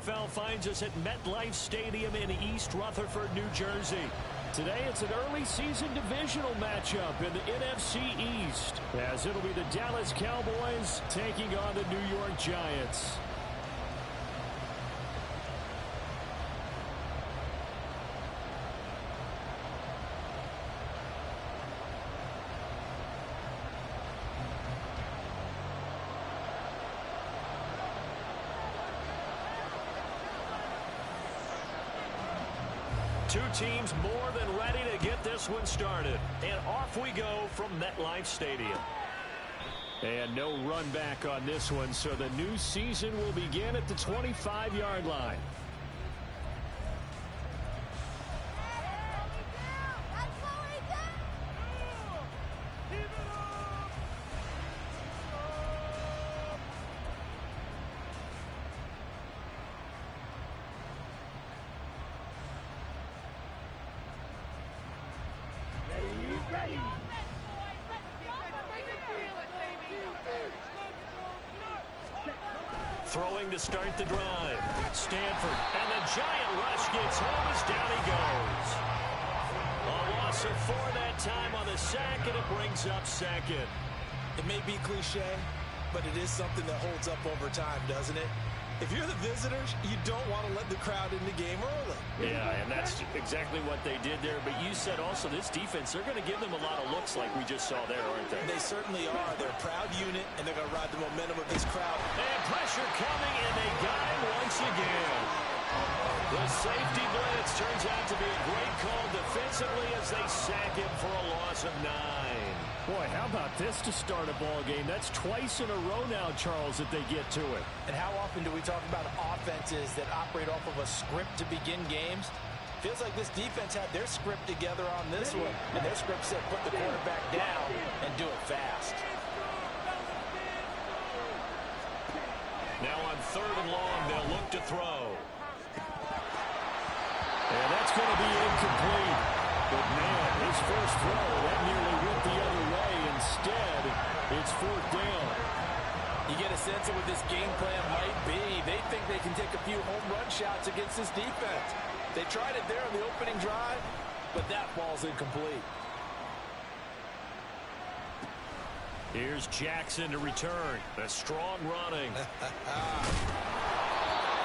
NFL finds us at MetLife Stadium in East Rutherford, New Jersey. Today it's an early season divisional matchup in the NFC East, as it'll be the Dallas Cowboys taking on the New York Giants. Two teams more than ready to get this one started. And off we go from MetLife Stadium. And no run back on this one, so the new season will begin at the 25-yard line. Throwing to start the drive. Stanford, and the giant rush gets home as down he goes. A loss of 4 that time on the sack, and it brings up second. It may be cliche, but it is something that holds up over time, doesn't it? If you're the visitors, you don't want to let the crowd in the game early. Yeah, and that's exactly what they did there. But you said also this defense, they're going to give them a lot of looks like we just saw there, aren't they? They certainly are. They're a proud unit, and they're going to ride the momentum of this crowd. And pressure coming, and they got him once again. The safety blitz turns out to be a great call defensively as they sack him for a loss of 9. Boy, how about this to start a ball game? That's twice in a row now, Charles, that they get to it. And how often do we talk about offenses that operate off of a script to begin games? Feels like this defense had their script together on this one. And their script said put the quarterback down and do it fast. Now on 3rd and long, they'll look to throw. And that's going to be incomplete. But man, his first throw, that nearly went the other way. Instead, it's 4th down. You get a sense of what this game plan might be. They think they can take a few home run shots against this defense. They tried it there on the opening drive, but that ball's incomplete. Here's Jackson to return. A strong running.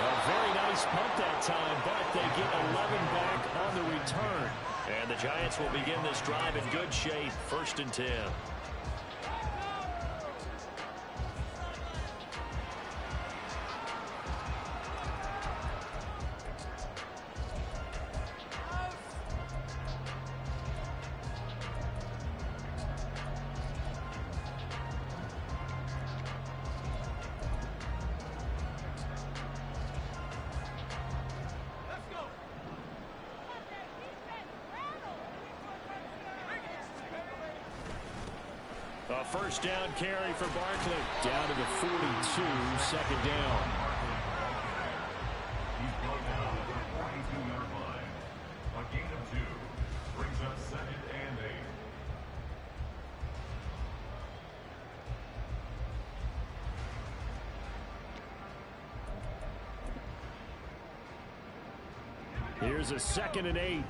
A very nice punt that time, but they get 11 back on the return. And the Giants will begin this drive in good shape. 1st and 10. A 1st down carry for Barkley. Down to the 42, 2nd down. He's brought down at the 42-yard line. A gain of 2 brings up 2nd and 8. Here's a 2nd and 8.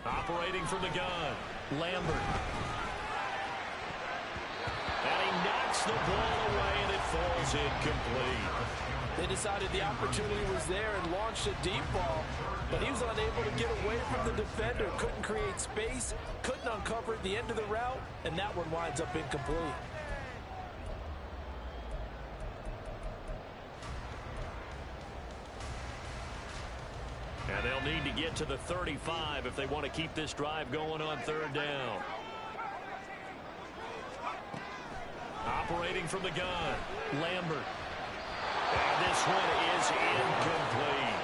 Operating from the gun, Lambert. And he knocks the ball away, and it falls incomplete. They decided the opportunity was there and launched a deep ball, but he was unable to get away from the defender, couldn't create space, couldn't uncover the end of the route, and that one winds up incomplete. And they'll need to get to the 35 if they want to keep this drive going on 3rd down. Operating from the gun, Lambert. And this one is incomplete.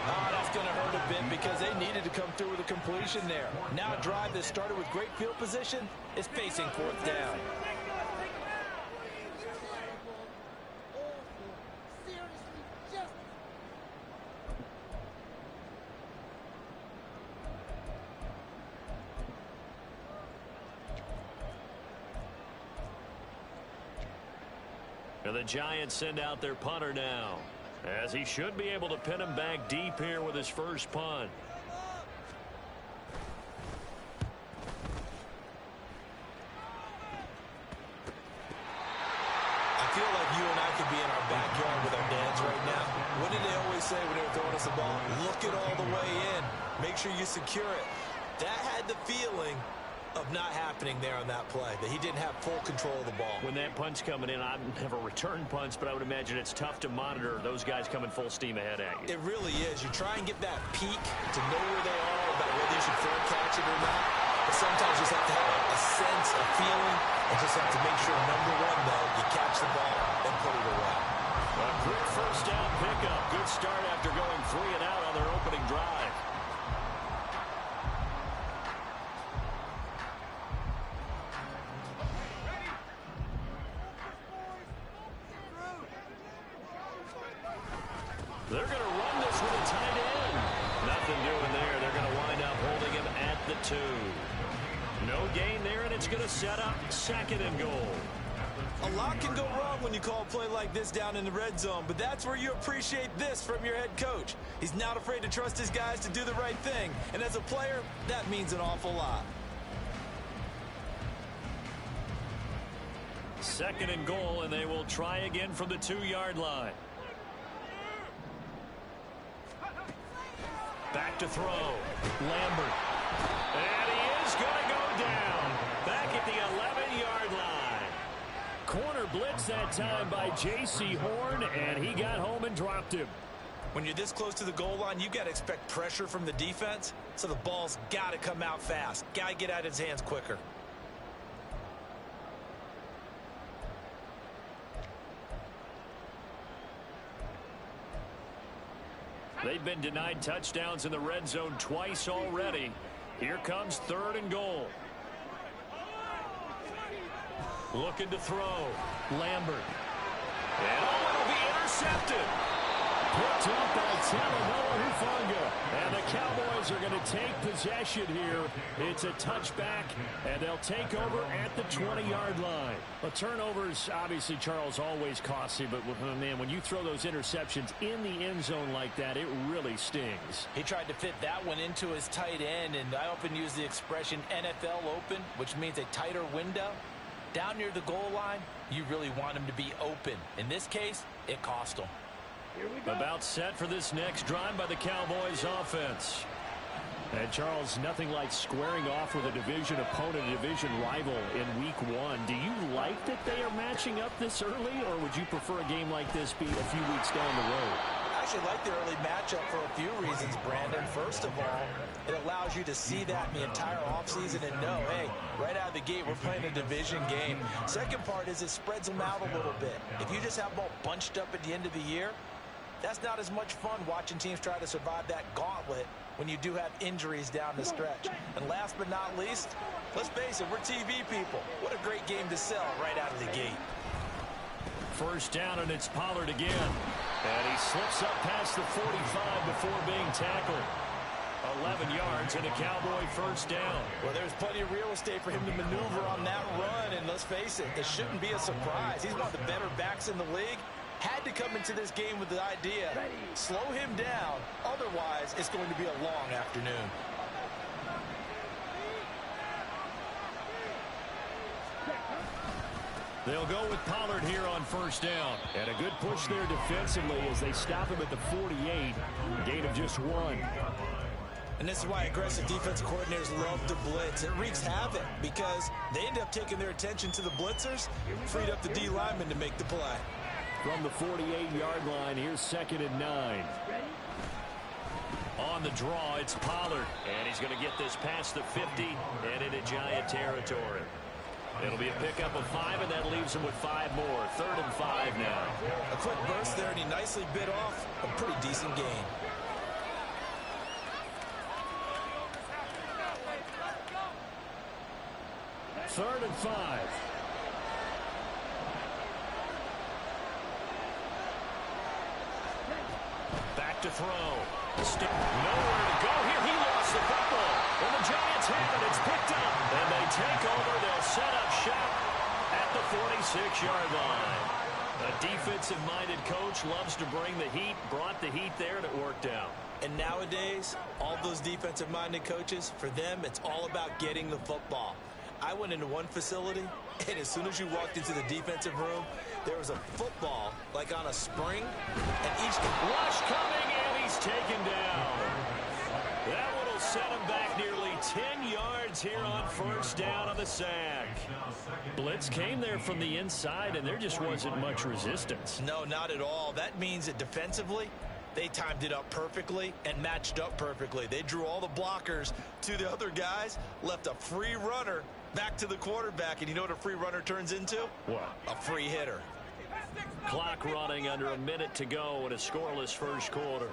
Oh, that's going to hurt a bit because they needed to come through with a completion there. Now a drive that started with great field position is facing 4th down. And the Giants send out their punter now, as he should be able to pin him back deep here with his first punt. I feel like you and I could be in our backyard with our dads right now. What did they always say when they were throwing us the ball? Look it all the way in. Make sure you secure it. That had the feeling of not happening there on that play, that he didn't have full control of the ball. When that punt's coming in, I've never returned punts, but I would imagine it's tough to monitor those guys coming full steam ahead at you. It really is. You try and get that peek to know where they are, about whether you should fair catch it or not. But sometimes you just have to have a sense, a feeling, and just have to make sure, number one, though, you catch the ball and put it away. A quick first down pickup. Good start after going 3 and out on their opening drive. They're going to run this with a tight end. Nothing doing there. They're going to wind up holding him at the 2. No gain there, and it's going to set up 2nd and goal. A lot can go wrong when you call a play like this down in the red zone, but that's where you appreciate this from your head coach. He's not afraid to trust his guys to do the right thing, and as a player, that means an awful lot. 2nd and goal, and they will try again from the 2-yard line. Back to throw. Lambert. And he is going to go down. Back at the 11-yard line. Corner blitz that time by J.C. Horn, and he got home and dropped him. When you're this close to the goal line, you've got to expect pressure from the defense, so the ball's got to come out fast. Got to get out of his hands quicker. They've been denied touchdowns in the red zone twice already. Here comes 3rd and goal. Looking to throw. Lambert. And it'll be intercepted. Picked up by Talanoa Hufanga. And the Cowboys are going to take possession here. It's a touchback, and they'll take over at the 20-yard line. Well, turnovers, obviously, Charles, always costly, but man, when you throw those interceptions in the end zone like that, it really stings. He tried to fit that one into his tight end, and I often use the expression NFL open, which means a tighter window. Down near the goal line, you really want him to be open. In this case, it cost him. About set for this next drive by the Cowboys offense. And, Charles, nothing like squaring off with a division opponent, a division rival in Week 1. Do you like that they are matching up this early, or would you prefer a game like this be a few weeks down the road? I actually like the early matchup for a few reasons, Brandon. First of all, it allows you to see that in the entire offseason and know, hey, right out of the gate, we're playing a division game. Second part is it spreads them out a little bit. If you just have them all bunched up at the end of the year, that's not as much fun watching teams try to survive that gauntlet when you do have injuries down the stretch. And last but not least, let's face it, we're TV people. What a great game to sell right out of the gate. First down, and it's Pollard again. And he slips up past the 45 before being tackled. 11 yards and a Cowboy first down. Well, there's plenty of real estate for him to maneuver on that run. And let's face it, this shouldn't be a surprise. He's one of the better backs in the league. Had to come into this game with the idea, slow him down. Otherwise, it's going to be a long afternoon. They'll go with Pollard here on first down. And a good push there defensively as they stop him at the 48. Gain of just 1. And this is why aggressive defensive coordinators love to blitz. It wreaks havoc because they end up taking their attention to the blitzers, freed up the D lineman to make the play. From the 48-yard line, here's 2nd and 9. On the draw, it's Pollard. And he's going to get this past the 50 and into Giant territory. It'll be a pickup of 5, and that leaves him with 5 more. 3rd and 5 now. A quick burst there, and he nicely bit off a pretty decent gain. Third and 5. Back to throw. Nowhere to go here. He lost the football. And the Giants have it. It's picked up. And they take over. They'll set up shop at the 46-yard line. A defensive-minded coach loves to bring the heat, brought the heat there, and it worked out. And nowadays, all those defensive-minded coaches, for them, it's all about getting the football. I went into one facility, and as soon as you walked into the defensive room, there was a football, like on a spring, and each rush coming, and he's taken down. That one will set him back nearly 10 yards here on first down on the sack. Blitz came there from the inside, and there just wasn't much resistance. No, not at all. That means that defensively, they timed it up perfectly and matched up perfectly. They drew all the blockers to the other guys, left a free runner back to the quarterback, and you know what a free runner turns into? What? A free hitter. Clock running under a minute to go in a scoreless first quarter.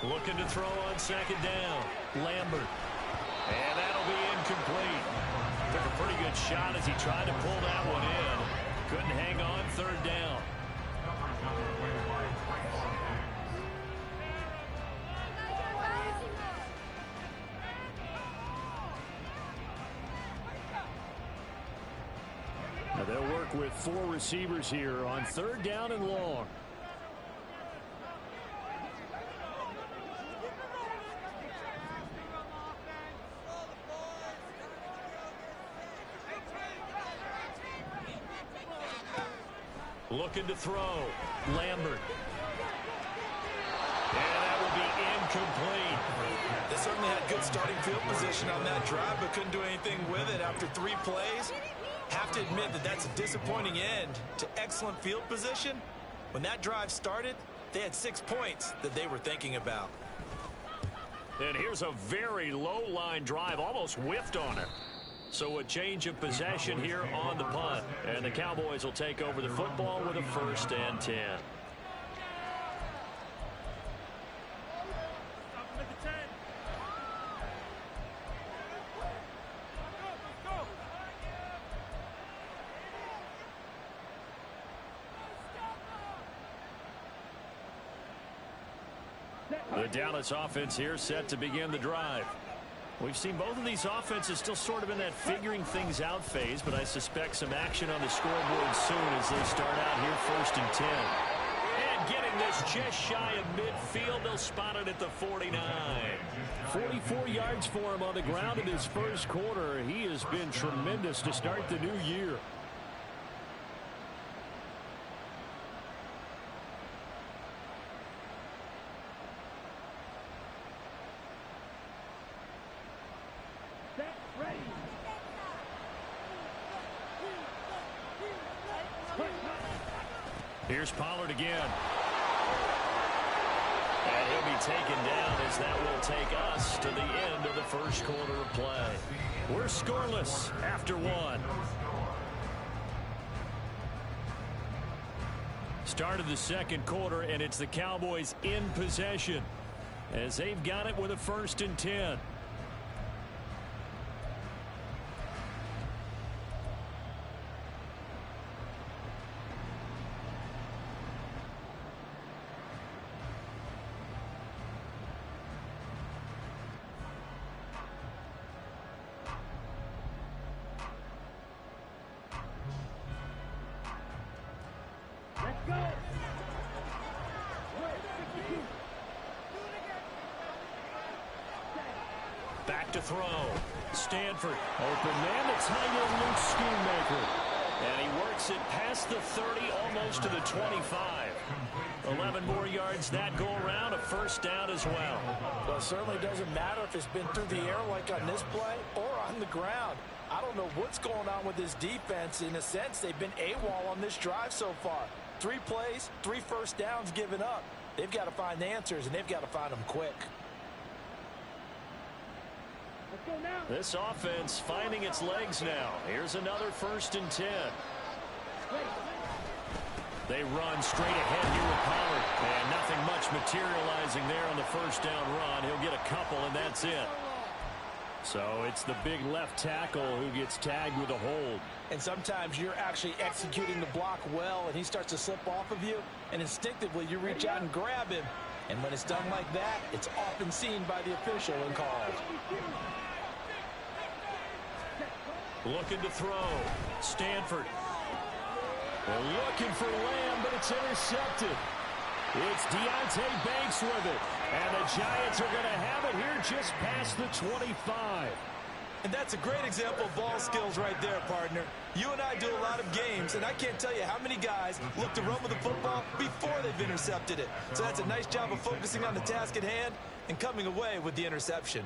Looking to throw on second down. Lambert. And that'll be incomplete. Took a pretty good shot as he tried to pull that one in. Couldn't hang on third down. Now they'll work with 4 receivers here on third down and long. Looking to throw. Lambert. And that will be incomplete. They certainly had good starting field position on that drive, but couldn't do anything with it after 3 plays. Have to admit that that's a disappointing end to excellent field position. When that drive started, they had 6 points that they were thinking about. And here's a very low-line drive, almost whiffed on it. So a change of possession here on the punt. And the Cowboys will take over the football with a 1st and 10. The Dallas offense here set to begin the drive. We've seen both of these offenses still sort of in that figuring things out phase, but I suspect some action on the scoreboard soon as they start out here 1st and 10. And getting this just shy of midfield, they'll spot it at the 49. 44 yards for him on the ground in his first quarter. He has been tremendous to start the new year. Here's Pollard again. And he'll be taken down as that will take us to the end of the first quarter of play. We're scoreless after 1. Start of the second quarter, and it's the Cowboys in possession as they've got it with a 1st and 10. Back to throw. Stanford. Open man. It's Luke Schoonmaker. And he works it past the 30, almost to the 25. 11 more yards that go around. A 1st down as well. Well, it certainly doesn't matter if it's been through the air like on this play or on the ground. I don't know what's going on with this defense. In a sense, they've been AWOL on this drive so far. 3 plays, 3 first downs given up. They've got to find answers, and they've got to find them quick. This offense finding its legs now. Here's another 1st and 10. They run straight ahead here with Pollard. And nothing much materializing there on the 1st down run. He'll get a couple, and that's it. So it's the big left tackle who gets tagged with a hold. And sometimes you're actually executing the block well, and he starts to slip off of you, and instinctively you reach out and grab him. And when it's done like that, it's often seen by the official and called. Looking to throw. Stanford. They're looking for Lamb, but it's intercepted. It's Deontay Banks with it. And the Giants are going to have it here just past the 25. And that's a great example of ball skills right there, partner. You and I do a lot of games, and I can't tell you how many guys look to run with the football before they've intercepted it. So that's a nice job of focusing on the task at hand and coming away with the interception.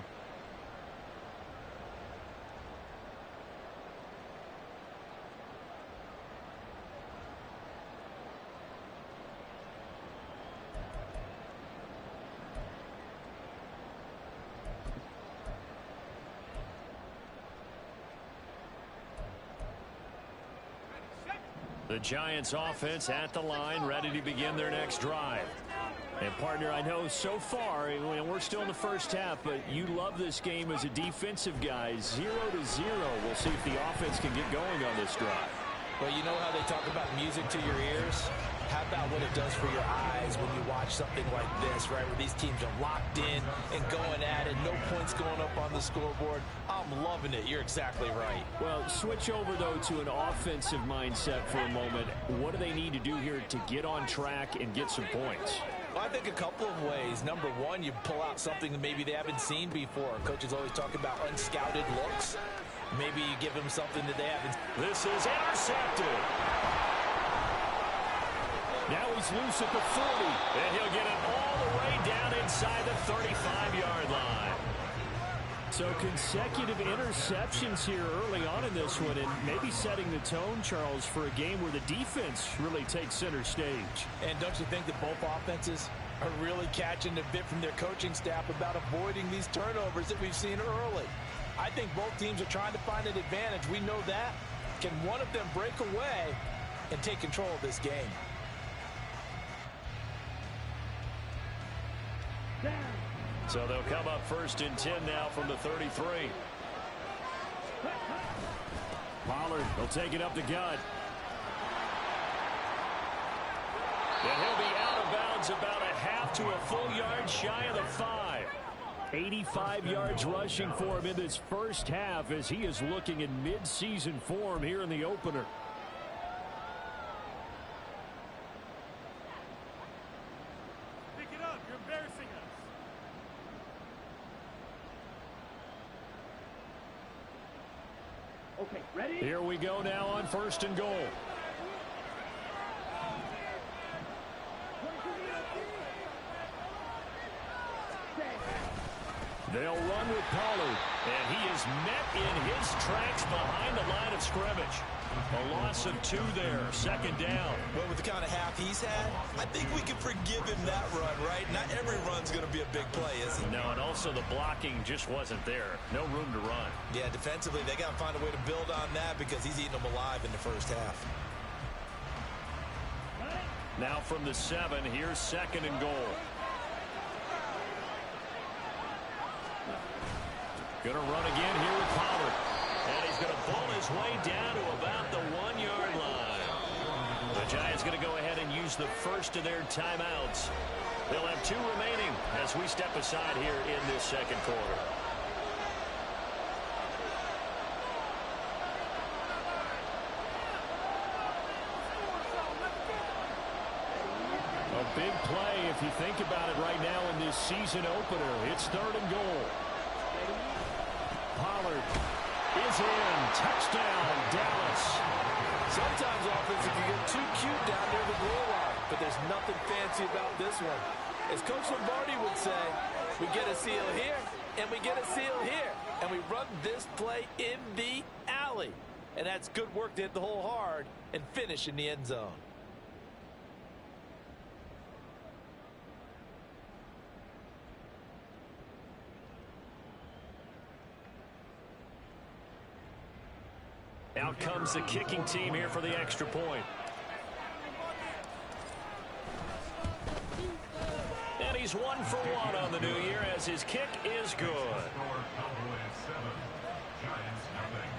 The Giants offense at the line, ready to begin their next drive. And partner, I know so far, we're still in the first half, but you love this game as a defensive guy. 0-0. We'll see if the offense can get going on this drive. Well, you know how they talk about music to your ears? How about what it does for your eyes when you watch something like this, right, where these teams are locked in and going at it, no points going up on the scoreboard. I'm loving it. You're exactly right. Well, switch over, though, to an offensive mindset for a moment. What do they need to do here to get on track and get some points? Well, I think a couple of ways. Number one, you pull out something that maybe they haven't seen before. Coaches always talk about unscouted looks. Maybe you give them something that they haven't. This is intercepted. Now he's loose at the 40, and he'll get it all the way down inside the 35-yard line. So consecutive interceptions here early on in this one, and maybe setting the tone, Charles, for a game where the defense really takes center stage. And don't you think that both offenses are really catching a bit from their coaching staff about avoiding these turnovers that we've seen early? I think both teams are trying to find an advantage. We know that. Can one of them break away and take control of this game? So they'll come up 1st and 10 now from the 33. Pollard will take it up the gut. And he'll be out of bounds about a half to a full yard shy of the 5. 85 yards rushing for him in this first half as he is looking in mid-season form here in the opener. Pick it up. You're embarrassing us. Okay, ready? Here we go now on 1st and goal. They'll run with Pollard, and he is met in his tracks behind the line of scrimmage. A loss of 2 there, 2nd down. Well, with the kind of half he's had, I think we can forgive him that run, right? Not every run's going to be a big play, is it? No, and also the blocking just wasn't there. No room to run. Yeah, defensively, they got to find a way to build on that because he's eating them alive in the first half. Now from the 7, here's 2nd and goal. Going to run again here with Pollard. And he's going to pull his way down to about the 1-yard line. The Giants going to go ahead and use the first of their timeouts. They'll have 2 remaining as we step aside here in this 2nd quarter. A big play if you think about it right now in this season opener. It's 3rd and goal. Pollard is in. Touchdown, Dallas. Sometimes offenses can get too cute down near the goal line, but there's nothing fancy about this one. As Coach Lombardi would say, we get a seal here, and we get a seal here, and we run this play in the alley. And that's good work to hit the hole hard and finish in the end zone. Out comes the kicking team here for the extra point. And he's 1 for 1 on the new year as his kick is good. Cowboys 7, Giants nothing.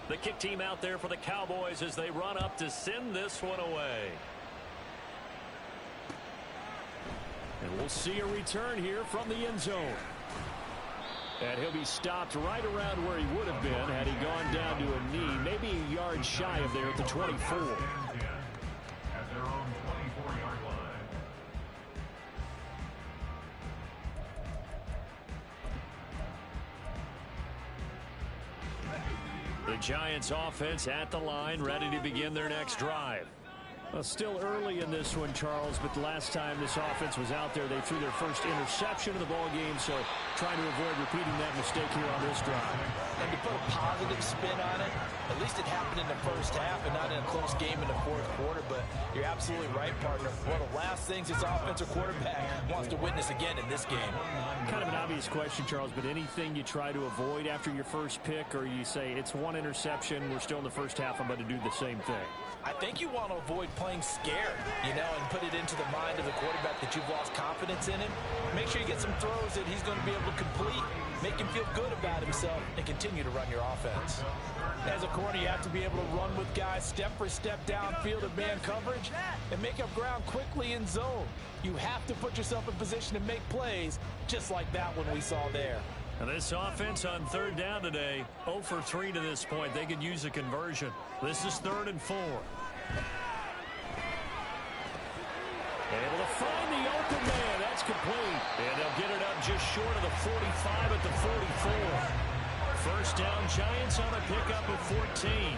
The kick team out there for the Cowboys as they run up to send this one away. And we'll see a return here from the end zone. And he'll be stopped right around where he would have been had he gone down to a knee, maybe a yard shy of there at the 24. At their own 24-yard line. The Giants offense at the line, ready to begin their next drive. Well, still early in this one, Charles, but the last time this offense was out there, they threw their first interception of the ball game, so trying to avoid repeating that mistake here on this drive. And to put a positive spin on it, at least it happened in the first half and not in a close game in the fourth quarter, but you're absolutely right, partner. One of the last things this offensive quarterback wants to witness again in this game. Kind of an obvious question, Charles, but anything you try to avoid after your first pick, or you say it's one interception, we're still in the first half, I'm going to do the same thing? I think you want to avoid playing scared, and put it into the mind of the quarterback that you've lost confidence in him. Make sure you get some throws that he's going to be able to complete, make him feel good about himself, and continue to run your offense. As a corner, you have to be able to run with guys step for step downfield of man coverage and make up ground quickly in zone. You have to put yourself in position to make plays, just like that one we saw there. And this offense on third down today, 0 for 3 to this point. They could use a conversion. This is 3rd and 4. Able to find the open man. That's complete. And they'll get it up just short of the 45 at the 44. First down, Giants on a pickup of 14.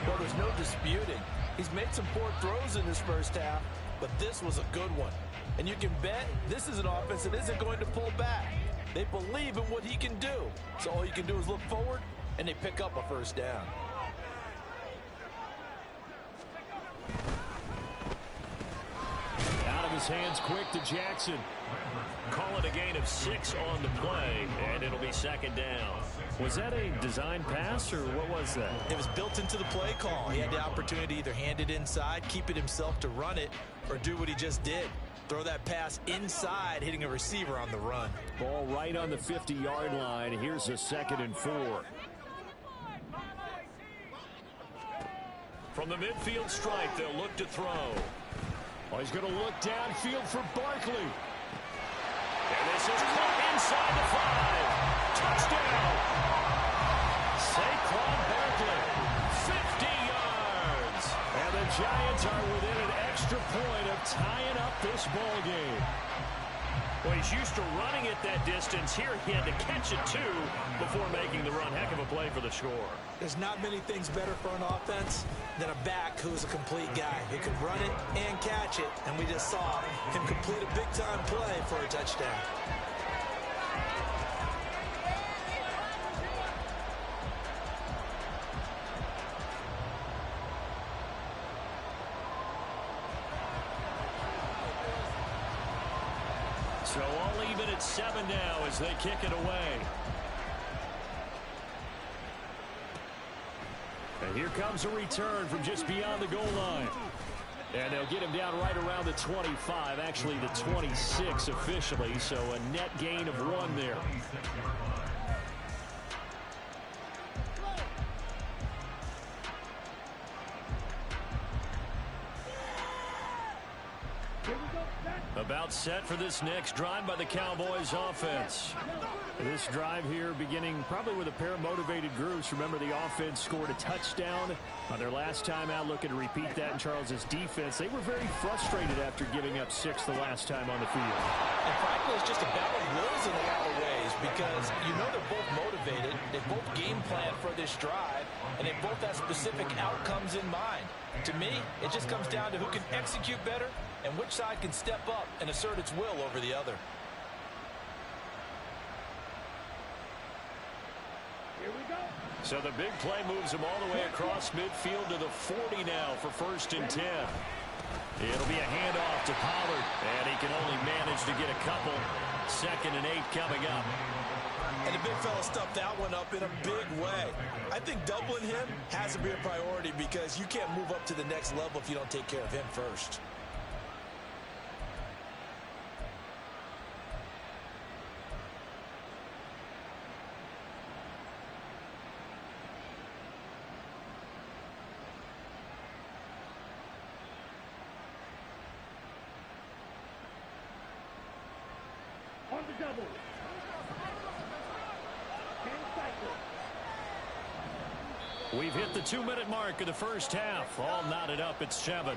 Well, there's no disputing. He's made some poor throws in this first half, but this was a good one. And you can bet this is an offense that isn't going to pull back. They believe in what he can do. So all you can do is look forward, and they pick up a first down. Out of his hands quick to Jackson. Call it a gain of 6 on the play, and it'll be 2nd down. Was that a design pass, or what was that? It was built into the play call. He had the opportunity to either hand it inside, keep it himself to run it, or do what he just did. Throw that pass inside, hitting a receiver on the run. Ball right on the 50-yard line. Here's a 2nd and 4. From the midfield strike, they'll look to throw. Oh, he's going to look downfield for Barkley. And this is caught inside the 5. Touchdown. Saquon Barkley, 50 yards. And the Giants are within an extra point of tying up this ball game. Well, he's used to running it that distance. Here he had to catch it, too, before making the run. Heck of a play for the score. There's not many things better for an offense than a back who's a complete guy who can run it and catch it. And we just saw him complete a big-time play for a touchdown. So all even at 7 now as they kick it away. And here comes a return from just beyond the goal line. And they'll get him down right around the 25, actually the 26 officially, so a net gain of 1 there. About set for this next drive by the Cowboys offense. This drive here beginning probably with a pair of motivated groups. Remember, the offense scored a touchdown on their last time out. Looking to repeat that in Charles's defense. They were very frustrated after giving up 6 the last time on the field. And frankly, it's just a battle of wills in a lot of ways because they're both motivated. They both game plan for this drive, and they both have specific outcomes in mind. To me, it just comes down to who can execute better and which side can step up and assert its will over the other. Here we go. So the big play moves him all the way across midfield to the 40 now for 1st and 10. It'll be a handoff to Pollard, and he can only manage to get a couple. 2nd and 8 coming up. And the big fella stuffed that one up in a big way. I think doubling him has to be a priority because you can't move up to the next level if you don't take care of him first. We've hit the 2-minute mark of the first half. All knotted up at 7.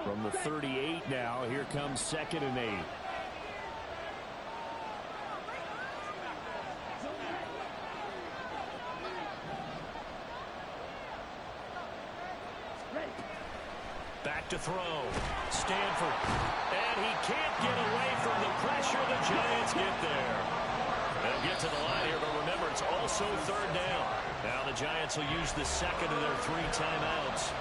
From the 38 now, here comes 2nd and 8. Back to throw. Stanford. And he can't get away from the pressure. The Giants get there. They'll get to the line here, but remember, it's also 3rd down. Now the Giants will use the 2nd of their 3 timeouts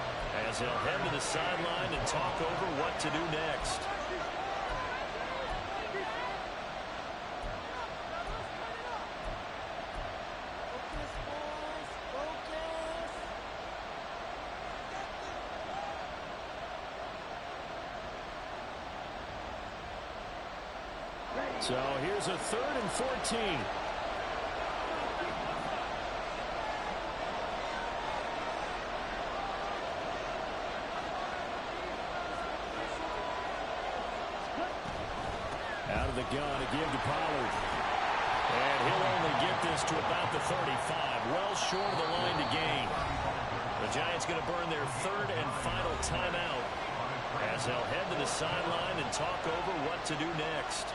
as they'll head to the sideline and talk over what to do next. So here's a 3rd and 14. Out of the gun to give to Pollard. And he'll only get this to about the 35. Well short of the line to gain. The Giants going to burn their 3rd and final timeout as they'll head to the sideline and talk over what to do next.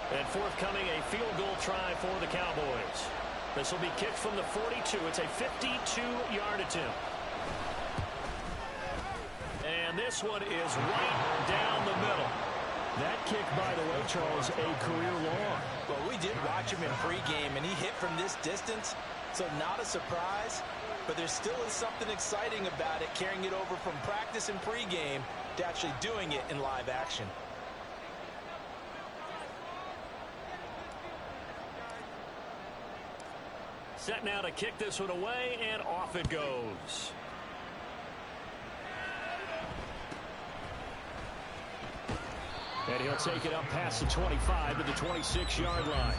And forthcoming, a field goal try for the Cowboys. This will be kicked from the 42. It's a 52-yard attempt. And this one is right down the middle. That kick, by the way, Charles, a career long. Well, we did watch him in pregame, and he hit from this distance, so not a surprise. But there still is something exciting about it, carrying it over from practice and pregame to actually doing it in live action. Set now to kick this one away, and off it goes. And he'll take it up past the 25 to the 26-yard line.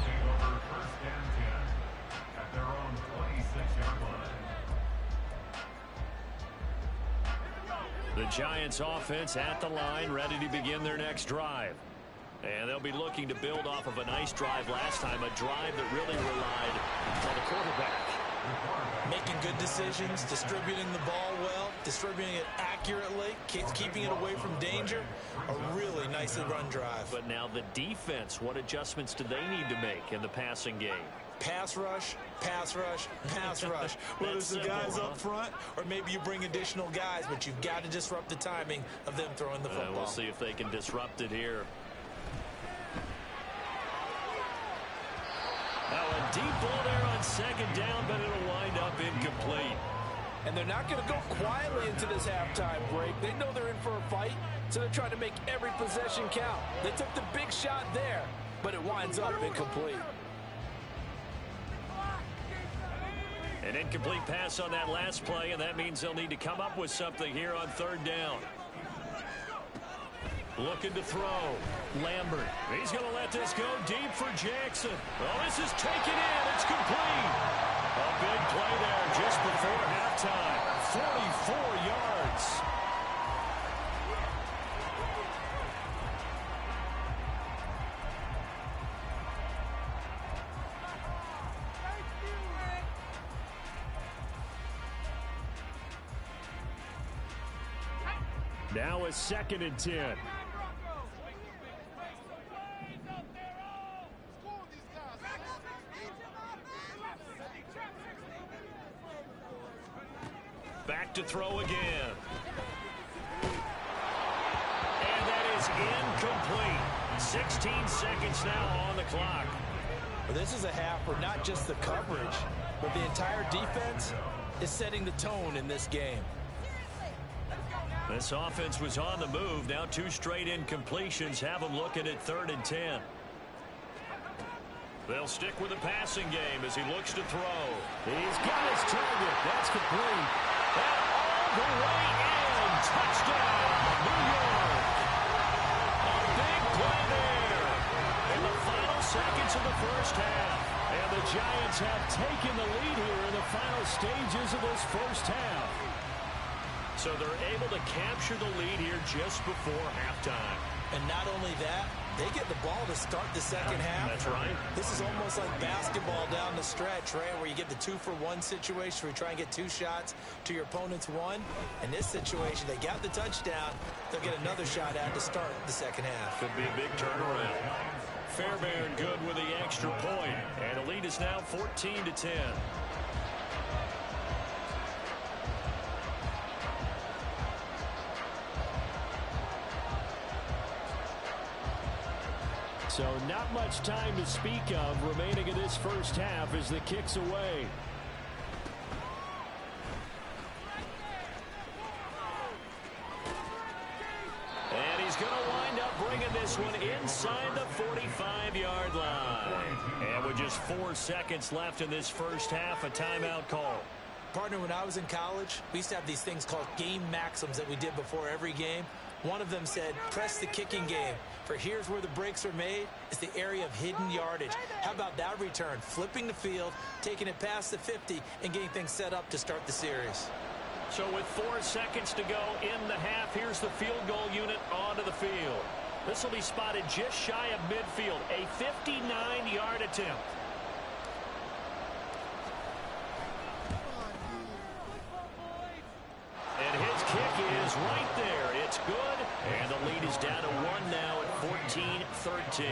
At their own 26-yard line. The Giants offense at the line, ready to begin their next drive. And they'll be looking to build off of a nice drive last time, a drive that really relied on the quarterback. Making good decisions, distributing the ball well, distributing it accurately, keeping it away from danger. A really nicely run drive. But now the defense, what adjustments do they need to make in the passing game? Pass rush, pass rush, pass rush. Whether it's the guys up front or maybe you bring additional guys, but you've got to disrupt the timing of them throwing the football. We'll see if they can disrupt it here. Now a deep ball there on 2nd down, but it'll wind up incomplete. And they're not going to go quietly into this halftime break. They know they're in for a fight, so they're trying to make every possession count. They took the big shot there, but it winds up incomplete. An incomplete pass on that last play, and that means they'll need to come up with something here on 3rd down. Looking to throw. Lambert. He's going to let this go deep for Jackson. Well, this is taken in. It's complete. A big play there just before halftime. 44 yards. Now a 2nd and 10. Back to throw again. And that is incomplete. 16 seconds now on the clock. Well, this is a half where not just the coverage, but the entire defense is setting the tone in this game. This offense was on the move. Now 2 straight incompletions have them looking at 3rd and 10. They'll stick with the passing game as he looks to throw. He's got his target. That's complete. And all the way in. Touchdown, New York. A big play there in the final seconds of the first half. And the Giants have taken the lead here in the final stages of this first half. So they're able to capture the lead here just before halftime. And not only that, they get the ball to start the second half. That's right. This is almost like basketball down the stretch, right, where you get the 2-for-1 situation where you try and get 2 shots to your opponent's 1. In this situation, they got the touchdown. They'll get another shot at to start the second half. Could be a big turnaround. Fairbairn good with the extra point. And the lead is now 14-10. So not much time to speak of remaining in this first half as the kick's away. And he's going to wind up bringing this one inside the 45-yard line. And with just 4 seconds left in this first half, a timeout call. Partner, when I was in college, we used to have these things called game maxims that we did before every game. One of them said, press the kicking game. For here's where the breaks are made. It's the area of hidden yardage. How about that return? Flipping the field, taking it past the 50, and getting things set up to start the series. So with 4 seconds to go in the half, here's the field goal unit onto the field. This will be spotted just shy of midfield. A 59-yard attempt. And his kick is right there. It's good. And the lead is down to 1 now at 14-13.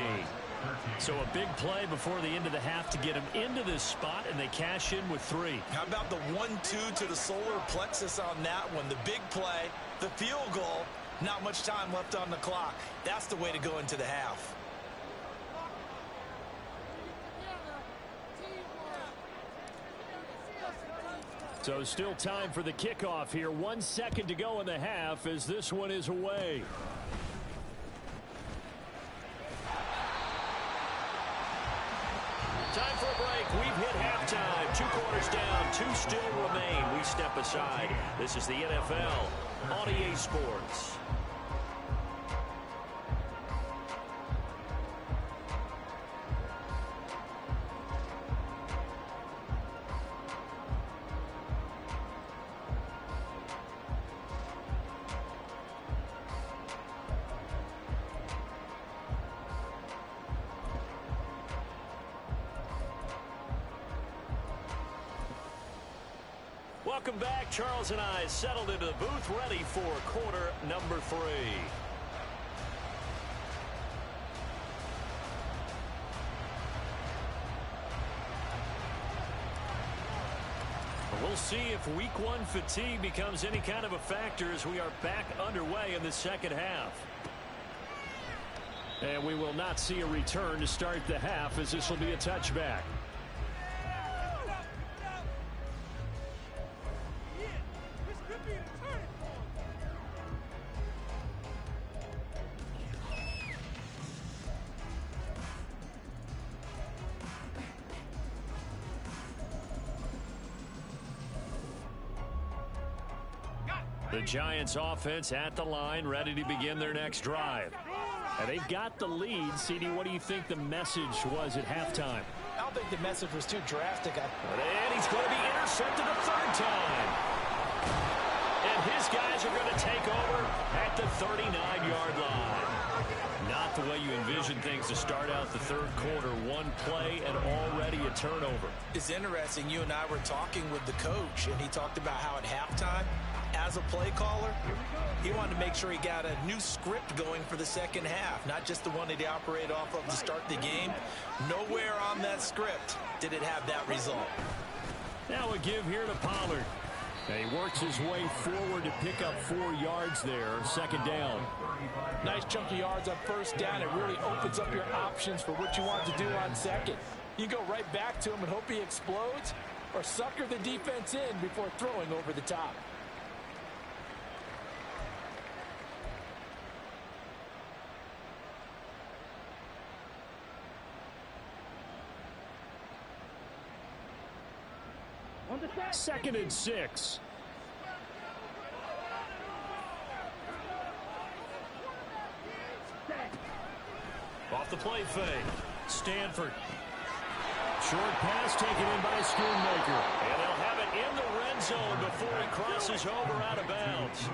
So a big play before the end of the half to get him into this spot, and they cash in with 3. How about the 1-2 to the solar plexus on that one? The big play, the field goal, not much time left on the clock. That's the way to go into the half. So still time for the kickoff here. 1 second to go in the half as this one is away. Time for a break. We've hit halftime. 2 quarters down. 2 still remain. We step aside. This is the NFL on EA Sports. Welcome back. Charles and I settled into the booth, ready for quarter number 3. We'll see if week 1 fatigue becomes any kind of a factor as we are back underway in the second half. And we will not see a return to start the half as this will be a touchback. The Giants offense at the line, ready to begin their next drive. And they've got the lead. CD, what do you think the message was at halftime? I don't think the message was too drastic. And he's going to be intercepted a 3rd time. And his guys are going to take over at the 39-yard line. Not the way you envision things to start out the 3rd quarter. 1 play and already a turnover. It's interesting. You and I were talking with the coach, and he talked about how at halftime, as a play caller, he wanted to make sure he got a new script going for the second half, not just the one that he operated off of to start the game. Nowhere on that script did it have that result. Now a give here to Pollard. And he works his way forward to pick up 4 yards there. 2nd down. Nice chunk of yards on 1st down. It really opens up your options for what you want to do on 2nd. You go right back to him and hope he explodes, or sucker the defense in before throwing over the top. 2nd and 6. Off the play fake. Stanford. Short pass taken in by Schoonmaker. And they'll have it in the red zone before he crosses over out of bounds.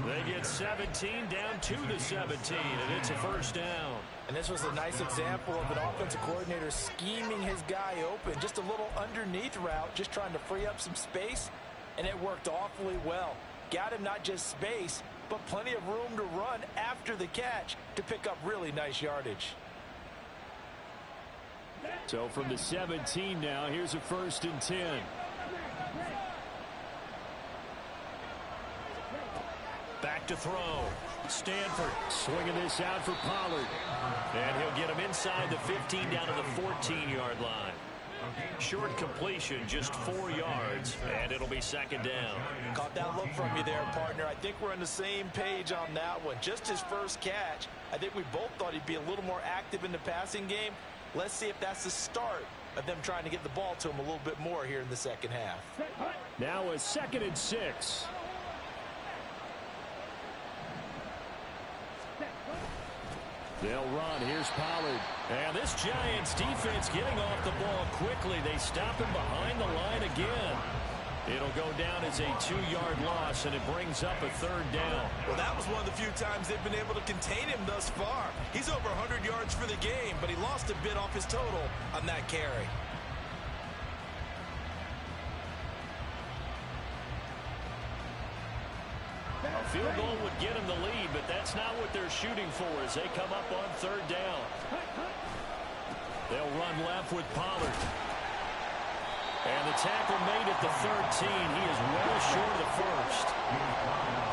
They get 17 down to the 17, and it's a first down. And this was a nice example of an offensive coordinator scheming his guy open. Just a little underneath route, just trying to free up some space, and it worked awfully well. Got him not just space, but plenty of room to run after the catch to pick up really nice yardage. So from the 17 now, here's a 1st and 10. Back to throw. Stanford swinging this out for Pollard. And he'll get him inside the 15 down to the 14-yard line. Short completion, just 4 yards, and it'll be 2nd down. Caught that look from you there, partner. I think we're on the same page on that one. Just his first catch. I think we both thought he'd be a little more active in the passing game. Let's see if that's the start of them trying to get the ball to him a little bit more here in the second half. Now a 2nd and 6. They'll run. Here's Pollard. And this Giants defense getting off the ball quickly. They stop him behind the line again. It'll go down as a 2-yard loss, and it brings up a 3rd down. Well, that was one of the few times they've been able to contain him thus far. He's over 100 yards for the game, but he lost a bit off his total on that carry. A field goal would get him the lead, but that's not what they're shooting for as they come up on 3rd down. They'll run left with Pollard. And the tackle made at the 13. He is well short of the 1st.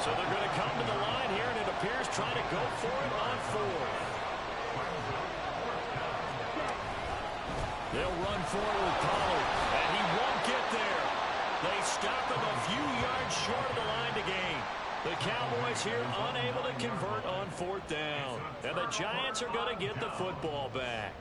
So they're going to come to the line here, and it appears trying to go for it on 4th. They'll run forward with Pollard, and he won't get there. They stop him a few yards short of the line to gain. The Cowboys here unable to convert on 4th down. And the Giants are going to get the football back.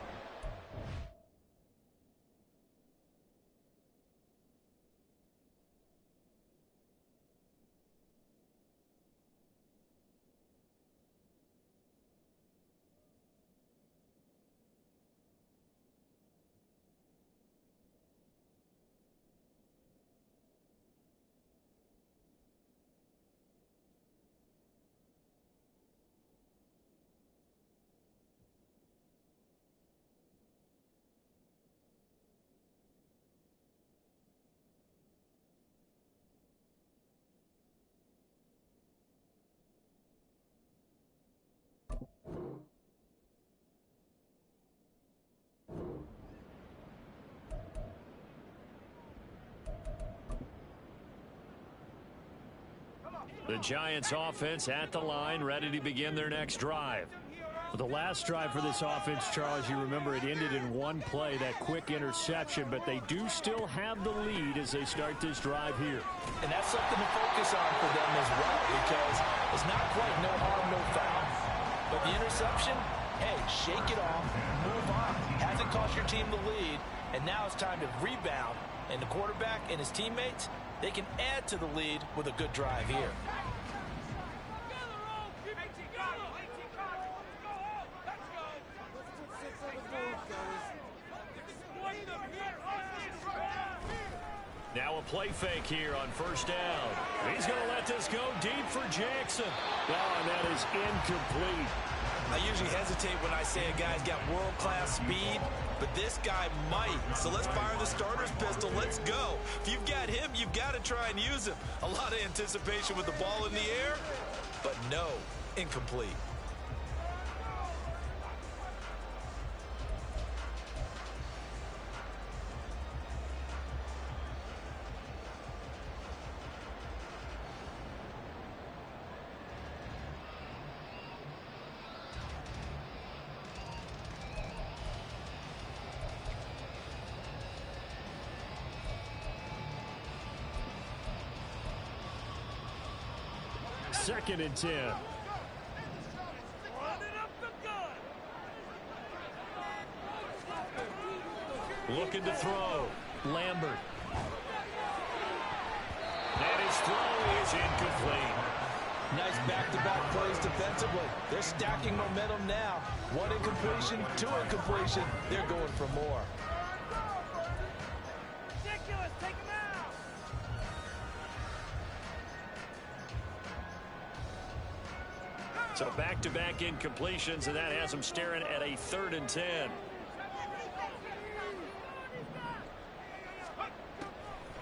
The Giants offense at the line, ready to begin their next drive. For the last drive for this offense, Charles, you remember it ended in one play, that quick interception, but they do still have the lead as they start this drive here. And that's something to focus on for them as well, because it's not quite no harm, no foul. But the interception, hey, shake it off, move on. Hasn't cost your team the lead, and now it's time to rebound. And the quarterback and his teammates, they can add to the lead with a good drive here. Now a play fake here on 1st down. He's going to let this go deep for Jackson. Oh, and that is incomplete. I usually hesitate when I say a guy's got world-class speed, but this guy might. So let's fire the starter's pistol. Let's go. If you've got him, you've got to try and use him. A lot of anticipation with the ball in the air, but no, incomplete. Second and 10. Looking to throw. Lambert. his throw is incomplete. Nice back-to-back plays defensively. They're stacking momentum now. One incompletion, two incompletion. They're going for more. Ridiculous. Take him out. So back-to-back incompletions, and that has them staring at a 3rd and 10.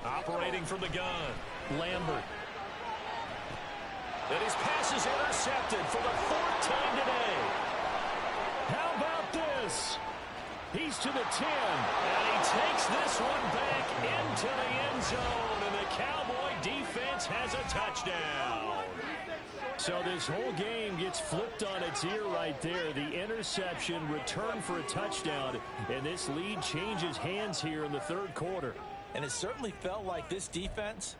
Operating from the gun, Lambert. And his pass is intercepted for the 4th time today. How about this? He's to the 10, and he takes this one back into the end zone, and the Cowboy defense has a touchdown. So this whole game gets flipped on its ear right there. The interception, return for a touchdown, and this lead changes hands here in the 3rd quarter. And it certainly felt like this defense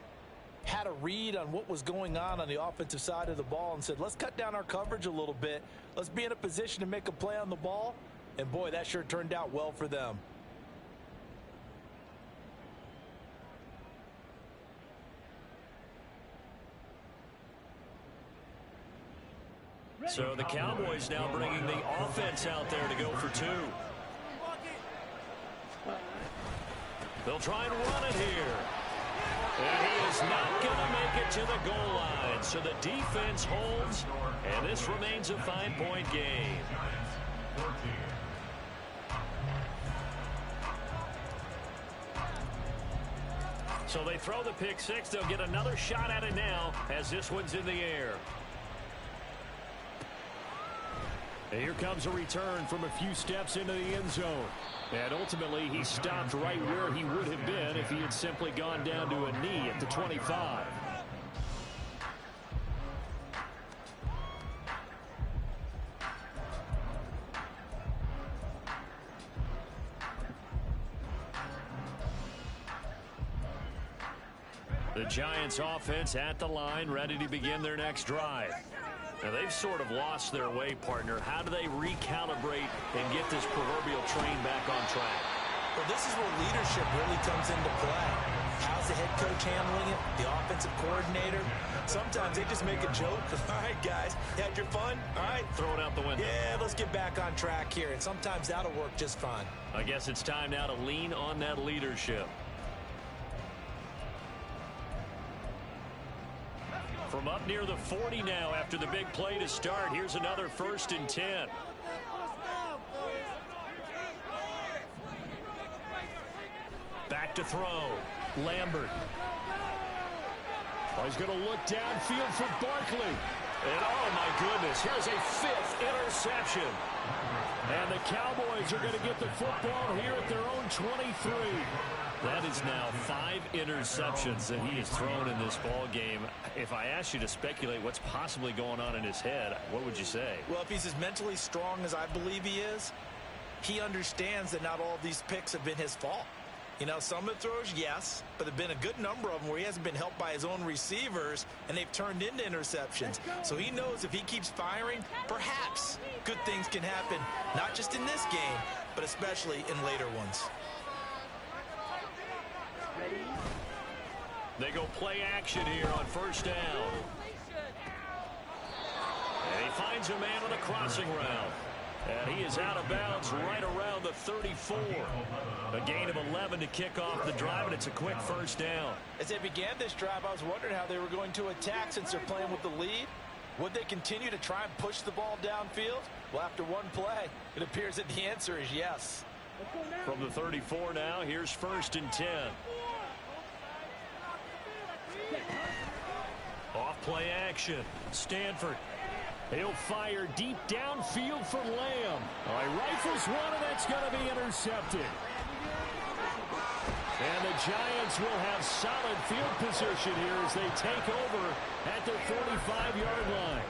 had a read on what was going on the offensive side of the ball and said, let's cut down our coverage a little bit. Let's be in a position to make a play on the ball. And, boy, that sure turned out well for them. So the Cowboys now bringing the offense out there to go for 2. They'll try and run it here. And he is not going to make it to the goal line. So the defense holds, and this remains a 5-point game. So they throw the pick 6. They'll get another shot at it now as this one's in the air. And here comes a return from a few steps into the end zone. And ultimately, he stopped right where he would have been if he had simply gone down to a knee at the 25. The Giants offense at the line, ready to begin their next drive. Now, they've sort of lost their way, partner. How do they recalibrate and get this proverbial train back on track? Well, this is where leadership really comes into play. How's the head coach handling it? The offensive coordinator? Sometimes they just make a joke. All right, guys, you had your fun? All right. Throw it out the window. Yeah, let's get back on track here. And sometimes that'll work just fine. I guess it's time now to lean on that leadership. From up near the 40 now after the big play to start. Here's another 1st and 10. Back to throw. Lambert. Oh, he's going to look downfield for Barkley. And oh my goodness, here's a 5th interception. And the Cowboys are going to get the football here at their own 23. That is now 5 interceptions that he has thrown in this ball game. If I asked you to speculate what's possibly going on in his head, what would you say? Well, if he's as mentally strong as I believe he is, he understands that not all of these picks have been his fault. You know, some of the throws, yes, but there have been a good number of them where he hasn't been helped by his own receivers, and they've turned into interceptions. So he knows if he keeps firing, perhaps good things can happen, not just in this game, but especially in later ones. They go play action here on 1st down. And he finds a man on a crossing route. And he is out of bounds right around the 34. A gain of 11 to kick off the drive, and it's a quick 1st down. As they began this drive, I was wondering how they were going to attack since they're playing with the lead. Would they continue to try and push the ball downfield? Well, after one play, it appears that the answer is yes. From the 34 now, here's 1st and 10. Off play action. Stanford. He'll fire deep downfield for Lamb. All right, rifles one, and that's going to be intercepted. And the Giants will have solid field position here as they take over at their 45-yard line.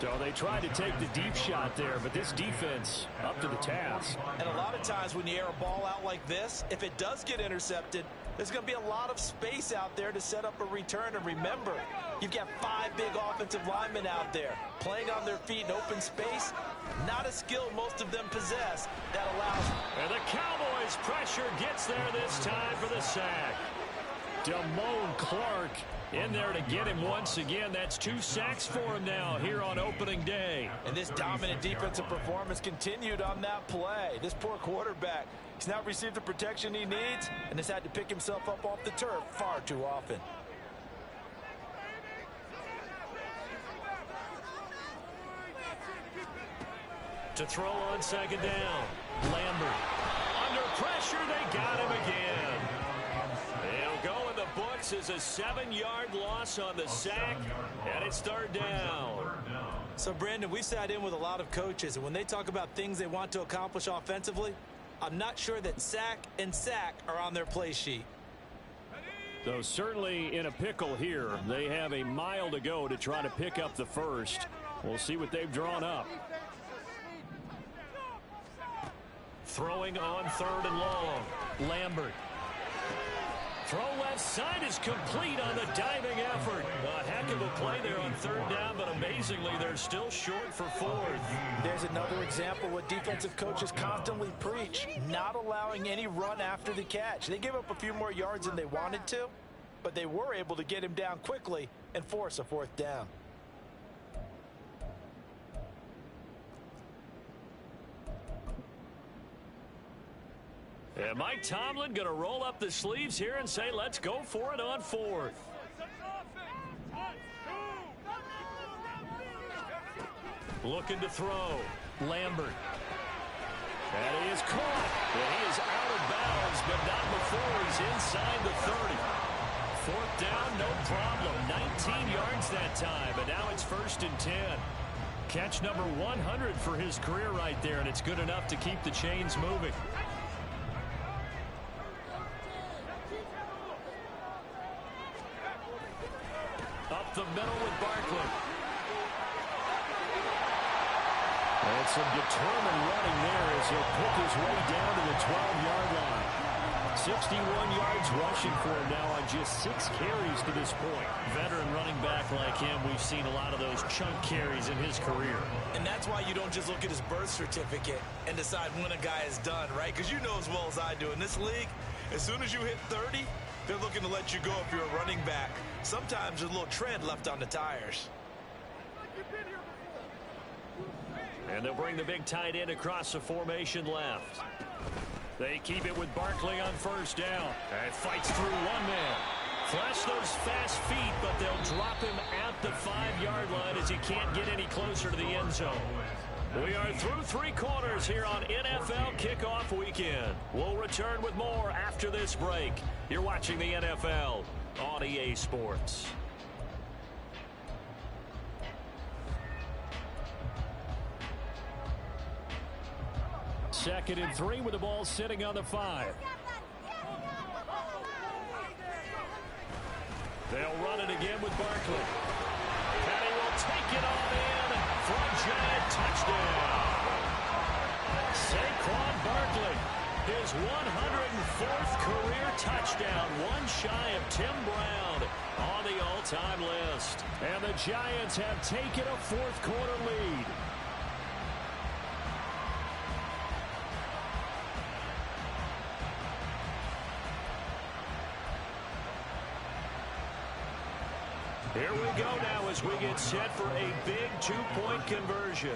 So they tried to take the deep shot there, but this defense up to the task. And a lot of times when you air a ball out like this, if it does get intercepted, there's going to be a lot of space out there to set up a return. And remember, you've got 5 big offensive linemen out there playing on their feet in open space. Not a skill most of them possess that allows. And the Cowboys pressure gets there this time for the sack. Damone Clark in there to get him once again. That's 2 sacks for him now here on opening day. And this dominant defensive performance continued on that play. This poor quarterback, he's not received the protection he needs and has had to pick himself up off the turf far too often. To throw on second down. Lambert. Under pressure, they got him again. He'll go in the books as a 7-yard loss on the sack, and it's third down. So, Brandon, we sat in with a lot of coaches, and when they talk about things they want to accomplish offensively, I'm not sure that sack and sack are on their play sheet. Though certainly in a pickle here. They have a mile to go to try to pick up the first. We'll see what they've drawn up. Throwing on third and long. Lambert. Throw left side is complete on the diving effort. A heck of a play there on third down, but amazingly they're still short for fourth. There's another example what defensive coaches constantly preach, not allowing any run after the catch. They gave up a few more yards than they wanted to, but they were able to get him down quickly and force a fourth down. And Mike Tomlin going to roll up the sleeves here and say, let's go for it on fourth. Looking to throw. Lambert. And he is caught. And he is out of bounds, but not before he's inside the 30. Fourth down, no problem. 19 yards that time, and now it's 1st and 10. Catch number 100 for his career right there, and it's good enough to keep the chains moving. Up the middle with Barkley. And some determined running there as he'll pick his way down to the 12-yard line. 61 yards rushing for him now on just 6 carries to this point. Veteran running back like him, we've seen a lot of those chunk carries in his career. And that's why you don't just look at his birth certificate and decide when a guy is done, right? Because you know as well as I do, in this league, as soon as you hit 30, they're looking to let you go if you're a running back. Sometimes there's a little tread left on the tires. And they'll bring the big tight end across the formation left. They keep it with Barkley on first down. And fights through one man. Flash those fast feet, but they'll drop him at the 5-yard line as he can't get any closer to the end zone. We are through 3 quarters here on NFL Kickoff Weekend. We'll return with more after this break. You're watching the NFL on EA Sports. Second and 3 with the ball sitting on the 5. They'll run it again with Barkley. And he will take it on in for a Giant touchdown. Saquon Barkley, his 104th career touchdown, one shy of Tim Brown on the all-time list. And the Giants have taken a fourth-quarter lead. Here we go now as we get set for a big 2-point conversion.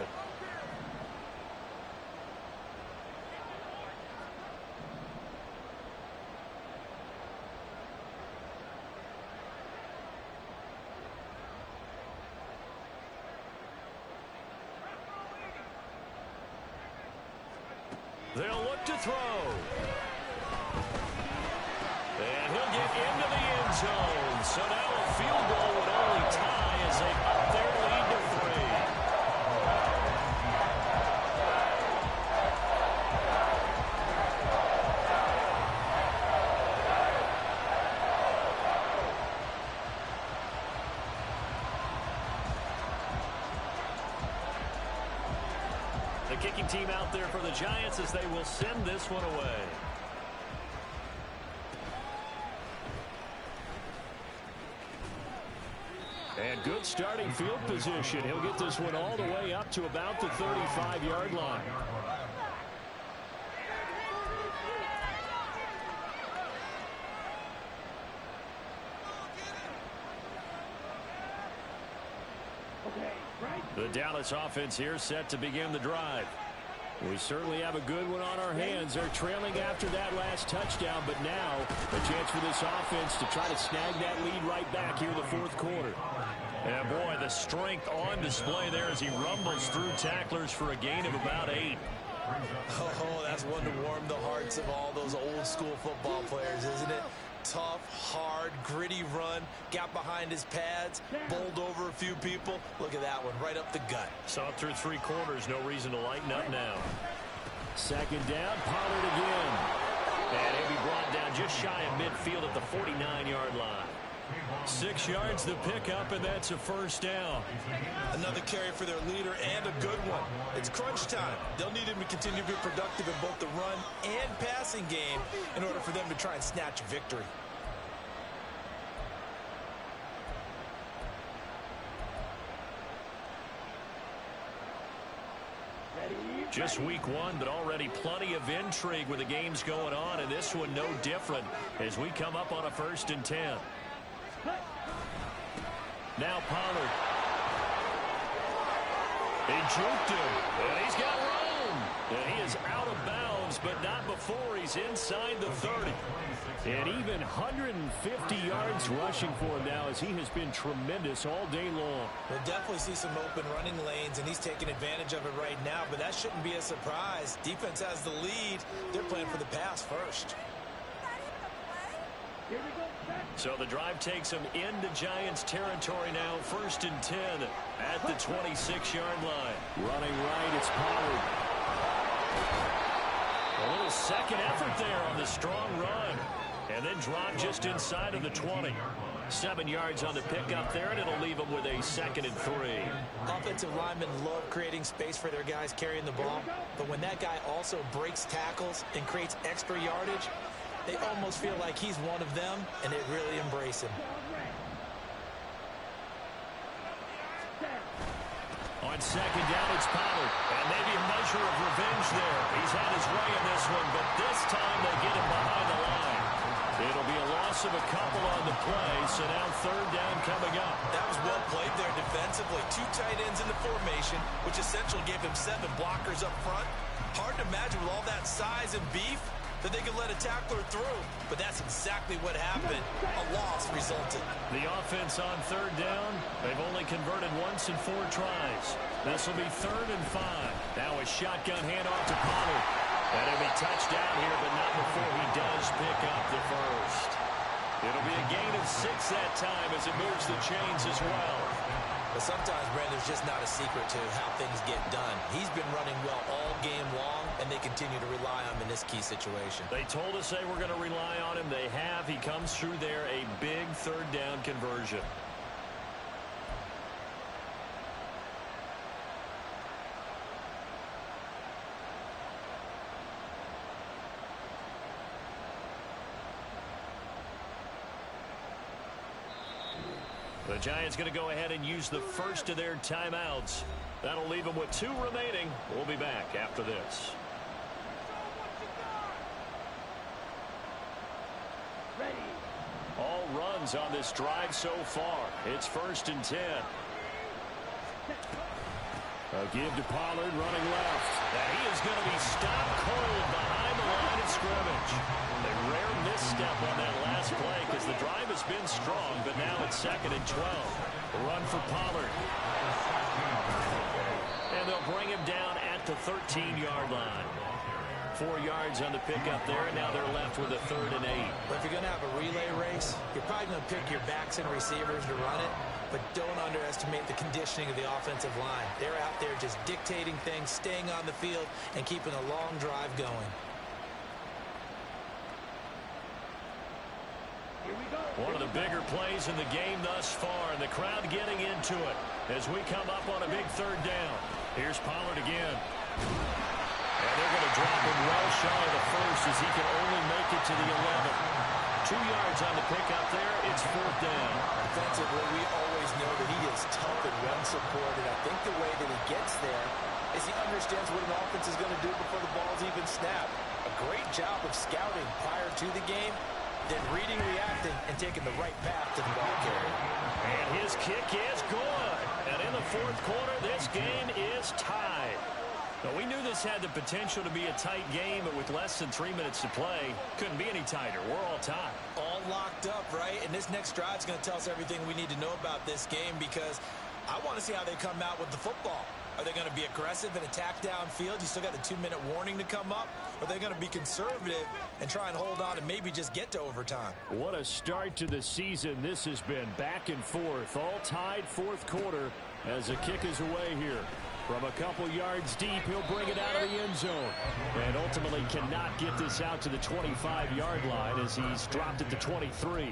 They'll look to throw. And he'll get into the end zone. So now a field goal would only tie as they up their lead to 3. The kicking team out there for the Giants as they will send this one away. And good starting field position. He'll get this one all the way up to about the 35-yard line. The Dallas offense here set to begin the drive. We certainly have a good one on our hands. They're trailing after that last touchdown, but now a chance for this offense to try to snag that lead right back here in the fourth quarter. And boy, the strength on display there as he rumbles through tacklers for a gain of about 8. Oh, that's one to warm the hearts of all those old school football players, isn't it? Tough, hard, gritty run, got behind his pads, bowled over a few people. Look at that one, right up the gut. Saw through 3 quarters, no reason to lighten up now. Second down, Pollard again. And he'll be brought down just shy of midfield at the 49-yard line. 6 yards the pickup, and that's a first down. Another carry for their leader, and a good one. It's crunch time. They'll need him to continue to be productive in both the run and passing game in order for them to try and snatch a victory. Just week 1, but already plenty of intrigue with the games going on, and this one no different as we come up on a 1st and 10. Now Pollard. He juked him, and he's got room. And he is out of bounds, but not before he's inside the 30. And even 150 yards rushing for him now as he has been tremendous all day long. We'll definitely see some open running lanes, and he's taking advantage of it right now, but that shouldn't be a surprise. Defense has the lead. They're playing for the pass first. So the drive takes him into Giants territory now. 1st and 10 at the 26-yard line. Running right, it's Pollard. A little second effort there on the strong run. And then drop just inside of the 20. 7 yards on the pickup there, and it'll leave them with a 2nd and 3. Offensive linemen love creating space for their guys carrying the ball. But when that guy also breaks tackles and creates extra yardage, they almost feel like he's one of them, and they really embrace him. On 2nd down, it's Pollard. And maybe a measure of revenge there. He's had his way in this one, but this time they get him behind the line. It'll be a loss of a couple on the play, so now 3rd down coming up. That was well played there defensively. 2 tight ends in the formation, which essentially gave him 7 blockers up front. Hard to imagine with all that size and beef that they could let a tackler through, but that's exactly what happened. A loss resulted. The offense on 3rd down, they've only converted once in 4 tries. This will be 3rd and 5. Now a shotgun handoff to Pollard. And it'll be touchdown here, but not before he does pick up the first. It'll be a gain of 6 that time as it moves the chains as well. But sometimes, Brandon, there's just not a secret to how things get done. He's been running well all game long, and they continue to rely on him in this key situation. They told us they were going to rely on him. They have. He comes through there, a big 3rd down conversion. The Giants going to go ahead and use the first of their timeouts. That'll leave them with 2 remaining. We'll be back after this. All runs on this drive so far. It's 1st and 10. A give to Pollard running left. And he is going to be stopped cold behind the line of scrimmage. A rare misstep on that last play because the drive has been strong, but now it's 2nd and 12. The run for Pollard. And they'll bring him down at the 13-yard line. 4 yards on the pickup there, and now they're left with a 3rd and 8. But if you're going to have a relay race, you're probably going to pick your backs and receivers to run it, but don't underestimate the conditioning of the offensive line. They're out there just dictating things, staying on the field, and keeping a long drive going. One of the bigger plays in the game thus far, and the crowd getting into it as we come up on a big 3rd down. Here's Pollard again. And they're going to drop him well shy of the first as he can only make it to the 11. 2 yards on the pickup there. It's 4th down. Defensively, we always know that he is tough and run support, and I think the way that he gets there is he understands what an offense is going to do before the ball's even snapped. A great job of scouting prior to the game, then reading, reacting, and taking the right path to the ball carrier. And his kick is good. And in the fourth quarter, this game is tied. Now, we knew this had the potential to be a tight game, but with less than 3 minutes to play, couldn't be any tighter. We're all tied. All locked up, right? And this next drive is going to tell us everything we need to know about this game, because I want to see how they come out with the football. Are they going to be aggressive and attack downfield? You still got a 2-minute warning to come up. Or are they going to be conservative and try and hold on and maybe just get to overtime? What a start to the season this has been. Back and forth, all tied fourth quarter as the kick is away here. From a couple yards deep, he'll bring it out of the end zone. And ultimately cannot get this out to the 25-yard line as he's dropped at the 23.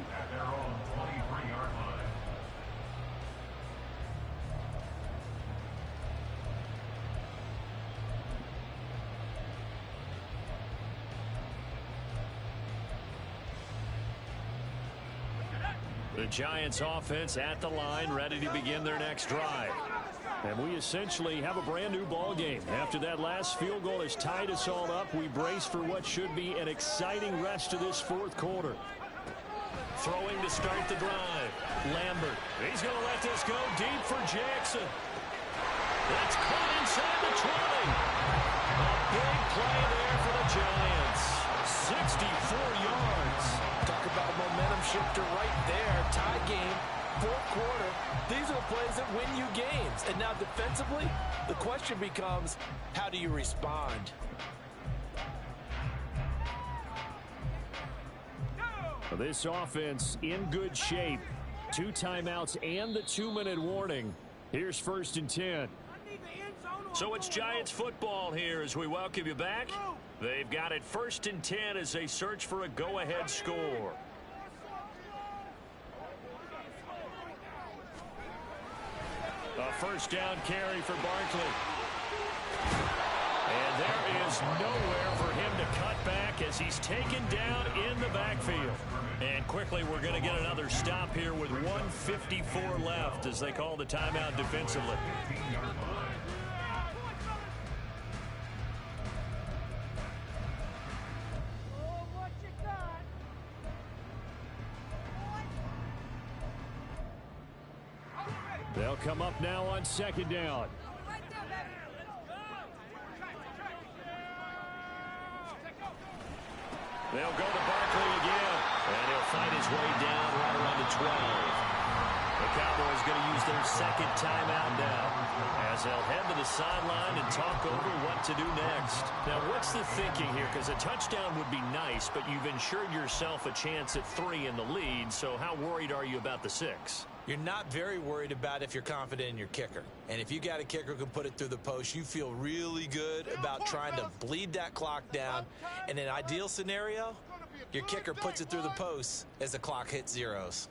The Giants offense at the line, ready to begin their next drive. And we essentially have a brand new ball game. After that last field goal has tied us all up, we brace for what should be an exciting rest of this fourth quarter. Throwing to start the drive. Lambert. He's going to let this go deep for Jackson. That's caught inside the 20. A big play there for the Giants. 64 yards. Talk about a momentum shifter right there. Tie game, fourth quarter. These are the plays that win you games. And now defensively, the question becomes, how do you respond? This offense in good shape. 2 timeouts and the 2-minute warning. Here's 1st and 10. So it's Giants football here as we welcome you back. They've got it 1st and 10 as they search for a go-ahead score. A first down carry for Barkley. And there is nowhere for him to cut back as he's taken down in the backfield. And quickly we're going to get another stop here with 1:54 left as they call the timeout defensively. They'll come up now on 2nd down. They'll go to Barkley again, and he'll find his way down right around the 12. The Cowboys going to use their 2nd timeout now as they'll head to the sideline and talk over what to do next. Now, what's the thinking here? Because a touchdown would be nice, but you've ensured yourself a chance at 3 in the lead, so how worried are you about the 6? You're not very worried about if you're confident in your kicker. And if you got a kicker who can put it through the post, you feel really good about trying to bleed that clock down. In an ideal scenario, your kicker puts it through the post as the clock hits zeros.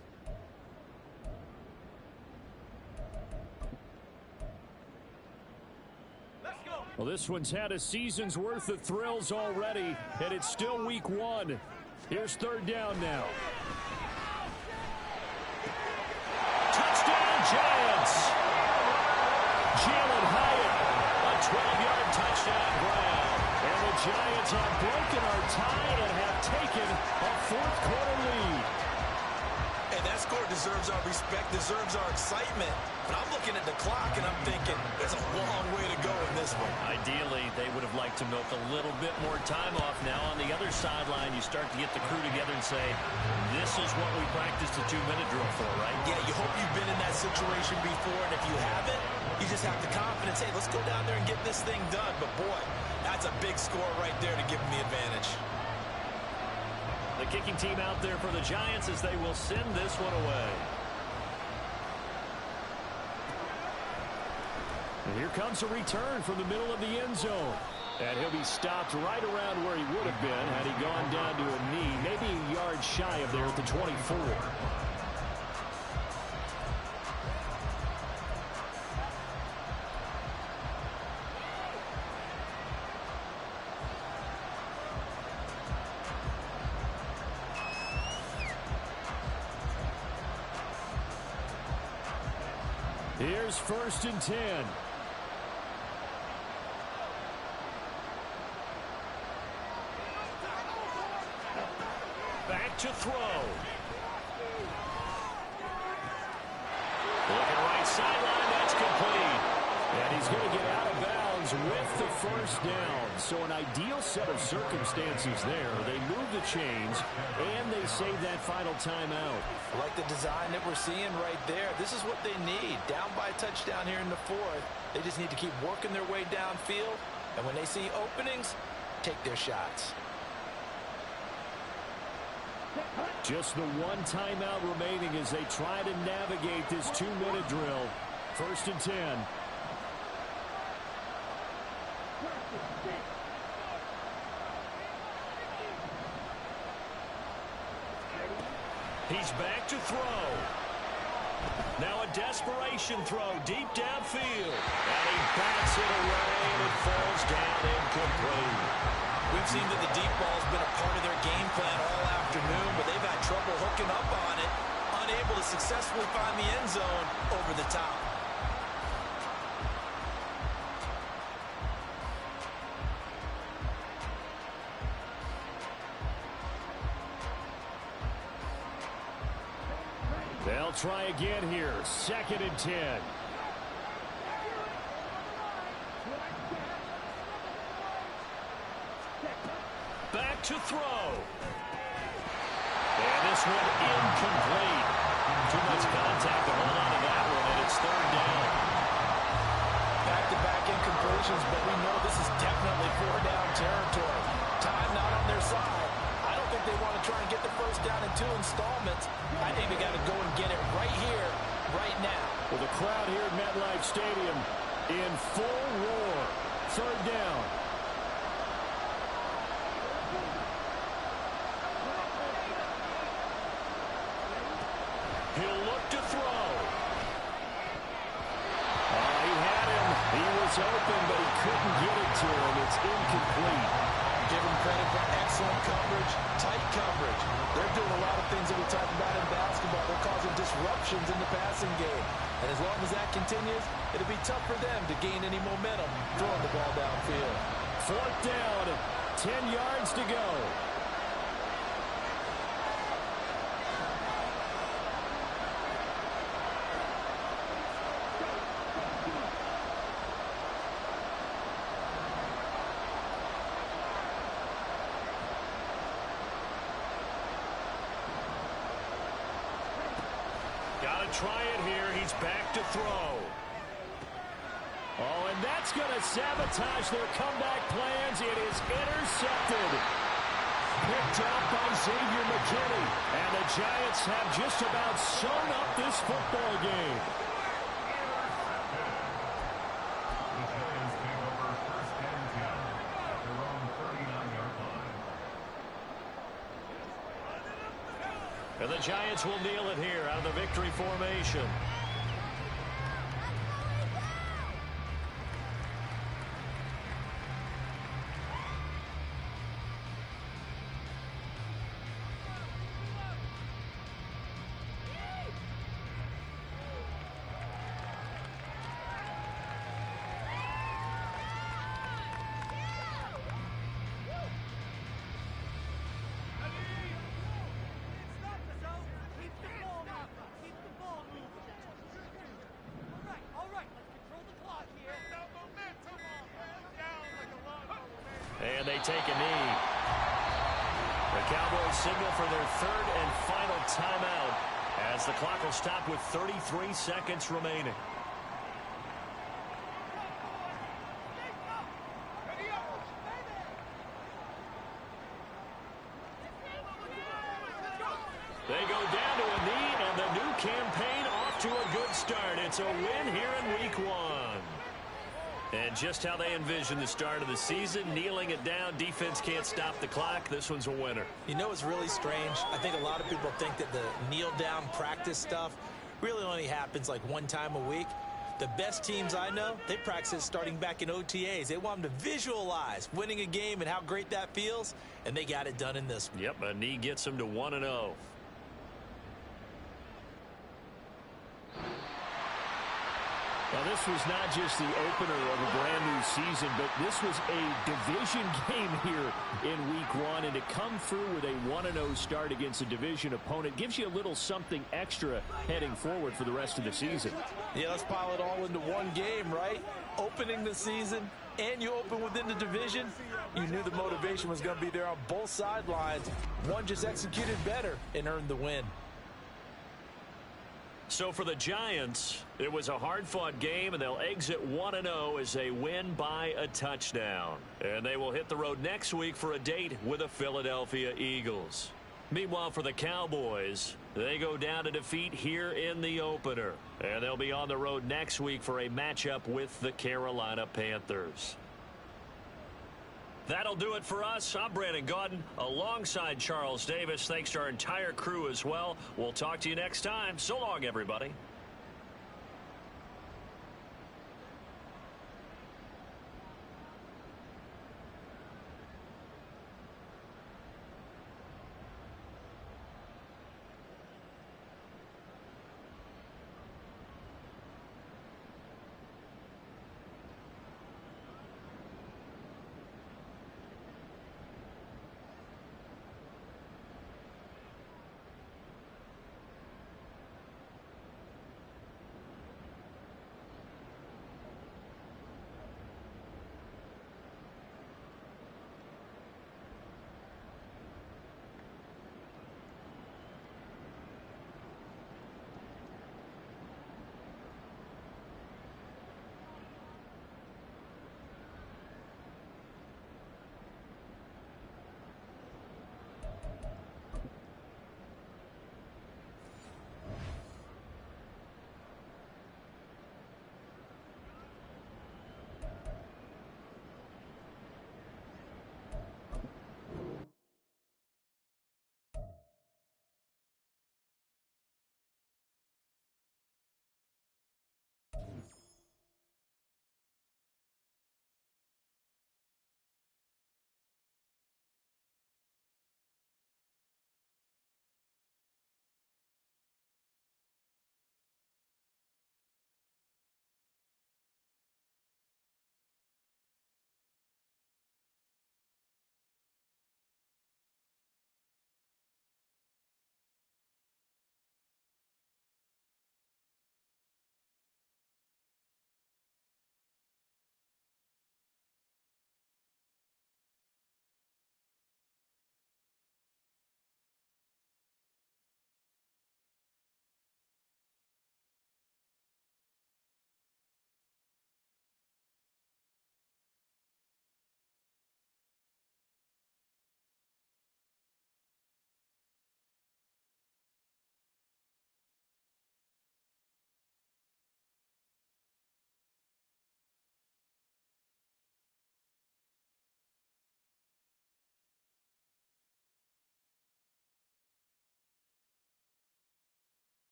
Well, this one's had a season's worth of thrills already, and it's still week 1. Here's 3rd down now. Touchdown, Giants! Jalen Hyatt, a 12-yard touchdown grab. And the Giants have broken our tie and have taken a fourth quarter lead. And that score deserves our respect, deserves our excitement. But I'm looking at the clock and I'm thinking, there's a long way to go in this one. Ideally, they would have liked to milk a little bit more time off. Now on the other sideline, you start to get the crew together and say, this is what we practiced the 2-minute drill for, right? Yeah, you hope you've been in that situation before, and if you haven't, you just have the confidence, hey, let's go down there and get this thing done. But boy, that's a big score right there to give them the advantage. The kicking team out there for the Giants as they will send this one away. And here comes a return from the middle of the end zone. And he'll be stopped right around where he would have been had he gone down to a knee, maybe a yard shy of there at the 24. Here's 1st and 10. Back to throw. Looking right sideline. That's with the first down. So an ideal set of circumstances there. They move the chains, and they save that final timeout. I like the design that we're seeing right there. This is what they need. Down by a touchdown here in the fourth. They just need to keep working their way downfield. And when they see openings, take their shots. Just the one timeout remaining as they try to navigate this 2-minute drill. 1st and 10. He's back to throw. Now a desperation throw deep downfield. And he bats it away, and it falls down incomplete. We've seen that the deep ball's been a part of their game plan all afternoon, but they've had trouble hooking up on it, unable to successfully find the end zone over the top. They'll try again here. 2nd and 10. Back to throw. And this one incomplete. Too much contact to hold on to that one, and it's 3rd down. Back-to-back incompletions, but we know this is definitely 4-down territory. Time not on their side. I don't think they want to try and get the first down in 2 installments. I think they got to go and get it right here, right now. Well, the crowd here at MetLife Stadium in full roar. 3rd down. He'll look to throw. He had him. He was open, but he couldn't get it to him. It's incomplete. Give him credit for excellent coverage, tight coverage. They're doing a lot of things that we talk about in basketball. They're causing disruptions in the passing game. And as long as that continues, it'll be tough for them to gain any momentum throwing the ball downfield. 4th down, 10 yards to go. Gotta try it here. He's back to throw. Oh, and that's going to sabotage their comeback plans. It is intercepted. Picked up by Xavier McKinney. And the Giants have just about sewn up this football game. The Giants take over 1st and 10 at their own 39-yard line. And the Giants will kneel it here out of the victory formation. And they take a knee. The Cowboys signal for their 3rd and final timeout as the clock will stop with 33 seconds remaining. They go down to a knee, and the new campaign off to a good start. It's a win here in Week 1. And just how they envision the start of the season, kneeling it down, defense can't stop the clock. This one's a winner. You know, it's really strange. I think a lot of people think that the kneel-down practice stuff really only happens like one time a week. The best teams I know, they practice starting back in OTAs. They want them to visualize winning a game and how great that feels, and they got it done in this one. Yep, a knee gets them to 1-0. Now, this was not just the opener of a brand-new season, but this was a division game here in Week 1, and to come through with a 1-0 start against a division opponent gives you a little something extra heading forward for the rest of the season. Yeah, let's pile it all into one game, right? Opening the season, and you open within the division, you knew the motivation was going to be there on both sidelines. One just executed better and earned the win. So for the Giants, it was a hard-fought game, and they'll exit 1-0 as they win by a touchdown. And they will hit the road next week for a date with the Philadelphia Eagles. Meanwhile, for the Cowboys, they go down to defeat here in the opener. And they'll be on the road next week for a matchup with the Carolina Panthers. That'll do it for us. I'm Brandon Gaudin alongside Charles Davis. Thanks to our entire crew as well. We'll talk to you next time. So long, everybody.